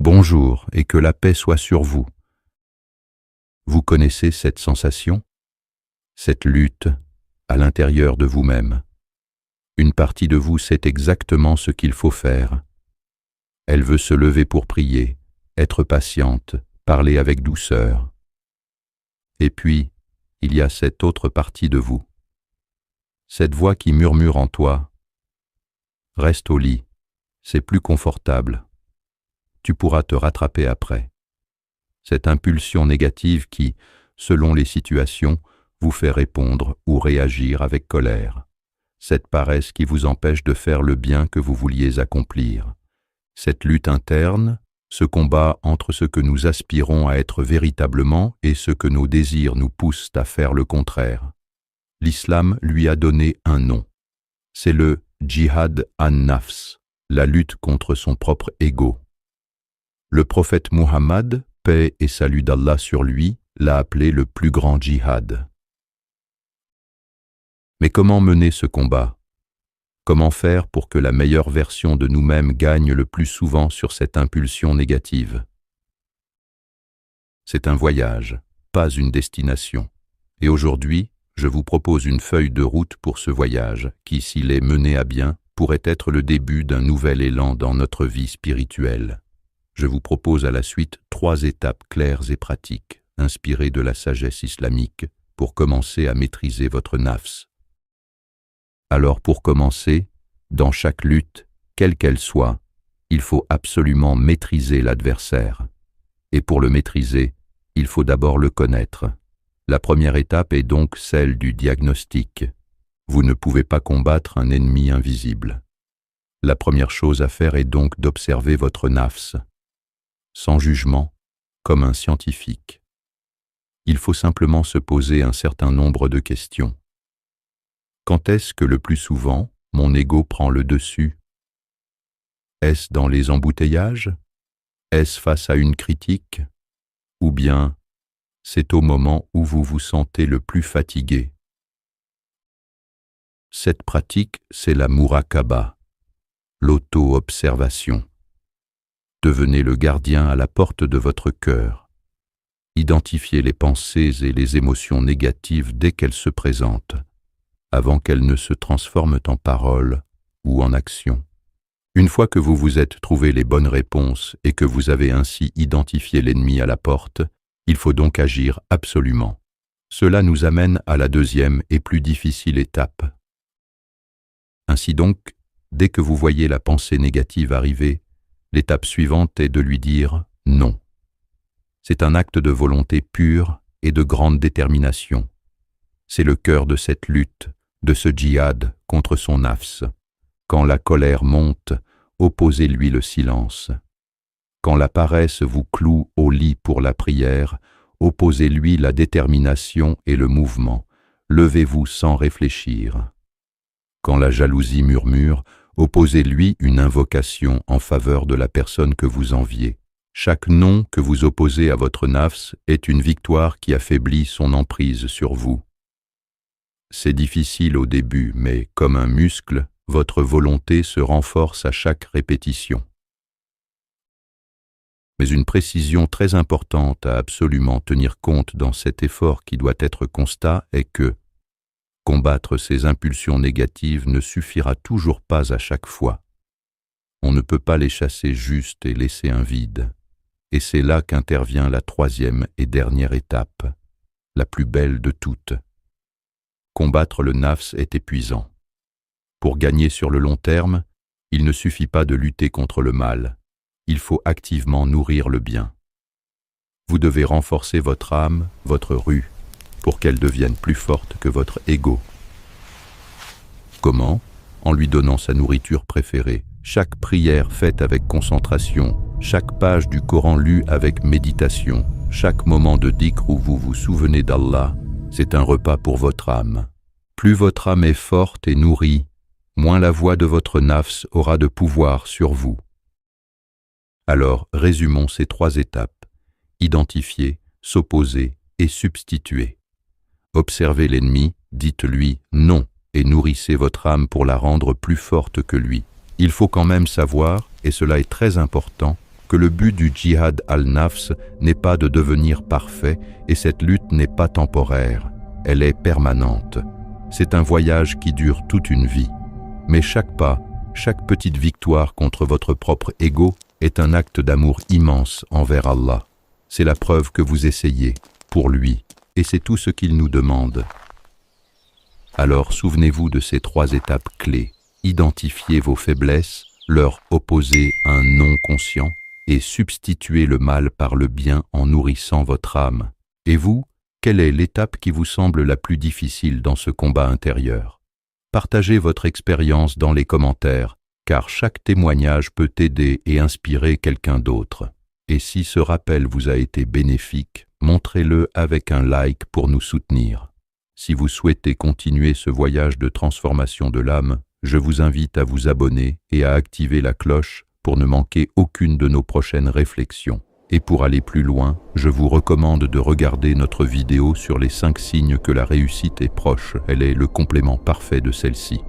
Bonjour et que la paix soit sur vous. Vous connaissez cette sensation, cette lutte à l'intérieur de vous-même. Une partie de vous sait exactement ce qu'il faut faire. Elle veut se lever pour prier, être patiente, parler avec douceur. Et puis, il y a cette autre partie de vous, cette voix qui murmure en toi. Reste au lit, c'est plus confortable. Tu pourras te rattraper après. Cette impulsion négative qui, selon les situations, vous fait répondre ou réagir avec colère. Cette paresse qui vous empêche de faire le bien que vous vouliez accomplir. Cette lutte interne, ce combat entre ce que nous aspirons à être véritablement et ce que nos désirs nous poussent à faire le contraire. L'islam lui a donné un nom. C'est le djihad an-nafs, la lutte contre son propre ego. Le prophète Muhammad, paix et salut d'Allah sur lui, l'a appelé le plus grand djihad. Mais comment mener ce combat? Comment faire pour que la meilleure version de nous-mêmes gagne le plus souvent sur cette impulsion négative? C'est un voyage, pas une destination. Et aujourd'hui, je vous propose une feuille de route pour ce voyage, qui, s'il est mené à bien, pourrait être le début d'un nouvel élan dans notre vie spirituelle. Je vous propose à la suite 3 étapes claires et pratiques, inspirées de la sagesse islamique, pour commencer à maîtriser votre nafs. Alors pour commencer, dans chaque lutte, quelle qu'elle soit, il faut absolument maîtriser l'adversaire. Et pour le maîtriser, il faut d'abord le connaître. La première étape est donc celle du diagnostic. Vous ne pouvez pas combattre un ennemi invisible. La première chose à faire est donc d'observer votre nafs, sans jugement, comme un scientifique. Il faut simplement se poser un certain nombre de questions. Quand est-ce que le plus souvent, mon ego prend le dessus? Est-ce dans les embouteillages? Est-ce face à une critique? Ou bien, c'est au moment où vous vous sentez le plus fatigué? Cette pratique, c'est la muraqaba, l'auto-observation. Devenez le gardien à la porte de votre cœur. Identifiez les pensées et les émotions négatives dès qu'elles se présentent, avant qu'elles ne se transforment en paroles ou en actions. Une fois que vous vous êtes trouvé les bonnes réponses et que vous avez ainsi identifié l'ennemi à la porte, il faut donc agir absolument. Cela nous amène à la deuxième et plus difficile étape. Ainsi donc, dès que vous voyez la pensée négative arriver, l'étape suivante est de lui dire « non ». C'est un acte de volonté pure et de grande détermination. C'est le cœur de cette lutte, de ce djihad contre son nafs. Quand la colère monte, opposez-lui le silence. Quand la paresse vous cloue au lit pour la prière, opposez-lui la détermination et le mouvement. Levez-vous sans réfléchir. Quand la jalousie murmure, opposez-lui une invocation en faveur de la personne que vous enviez. Chaque non que vous opposez à votre nafs est une victoire qui affaiblit son emprise sur vous. C'est difficile au début, mais comme un muscle, votre volonté se renforce à chaque répétition. Mais une précision très importante à absolument tenir compte dans cet effort qui doit être constat est que combattre ces impulsions négatives ne suffira toujours pas à chaque fois. On ne peut pas les chasser juste et laisser un vide. Et c'est là qu'intervient la 3e et dernière étape, la plus belle de toutes. Combattre le nafs est épuisant. Pour gagner sur le long terme, il ne suffit pas de lutter contre le mal. Il faut activement nourrir le bien. Vous devez renforcer votre âme, votre ruh, pour qu'elle devienne plus forte que votre ego. Comment? En lui donnant sa nourriture préférée. Chaque prière faite avec concentration, chaque page du Coran lue avec méditation, chaque moment de dhikr où vous vous souvenez d'Allah, c'est un repas pour votre âme. Plus votre âme est forte et nourrie, moins la voix de votre nafs aura de pouvoir sur vous. Alors, résumons ces 3 étapes. Identifier, s'opposer et substituer. Observez l'ennemi, dites-lui « non » et nourrissez votre âme pour la rendre plus forte que lui. Il faut quand même savoir, et cela est très important, que le but du djihad al-nafs n'est pas de devenir parfait et cette lutte n'est pas temporaire, elle est permanente. C'est un voyage qui dure toute une vie. Mais chaque pas, chaque petite victoire contre votre propre ego est un acte d'amour immense envers Allah. C'est la preuve que vous essayez, pour lui, et c'est tout ce qu'il nous demande. Alors souvenez-vous de ces 3 étapes clés. Identifiez vos faiblesses, leur opposer un non conscient, et substituez le mal par le bien en nourrissant votre âme. Et vous, quelle est l'étape qui vous semble la plus difficile dans ce combat intérieur? Partagez votre expérience dans les commentaires, car chaque témoignage peut aider et inspirer quelqu'un d'autre. Et si ce rappel vous a été bénéfique, montrez-le avec un like pour nous soutenir. Si vous souhaitez continuer ce voyage de transformation de l'âme, je vous invite à vous abonner et à activer la cloche pour ne manquer aucune de nos prochaines réflexions. Et pour aller plus loin, je vous recommande de regarder notre vidéo sur les 5 signes que la réussite est proche. Elle est le complément parfait de celle-ci.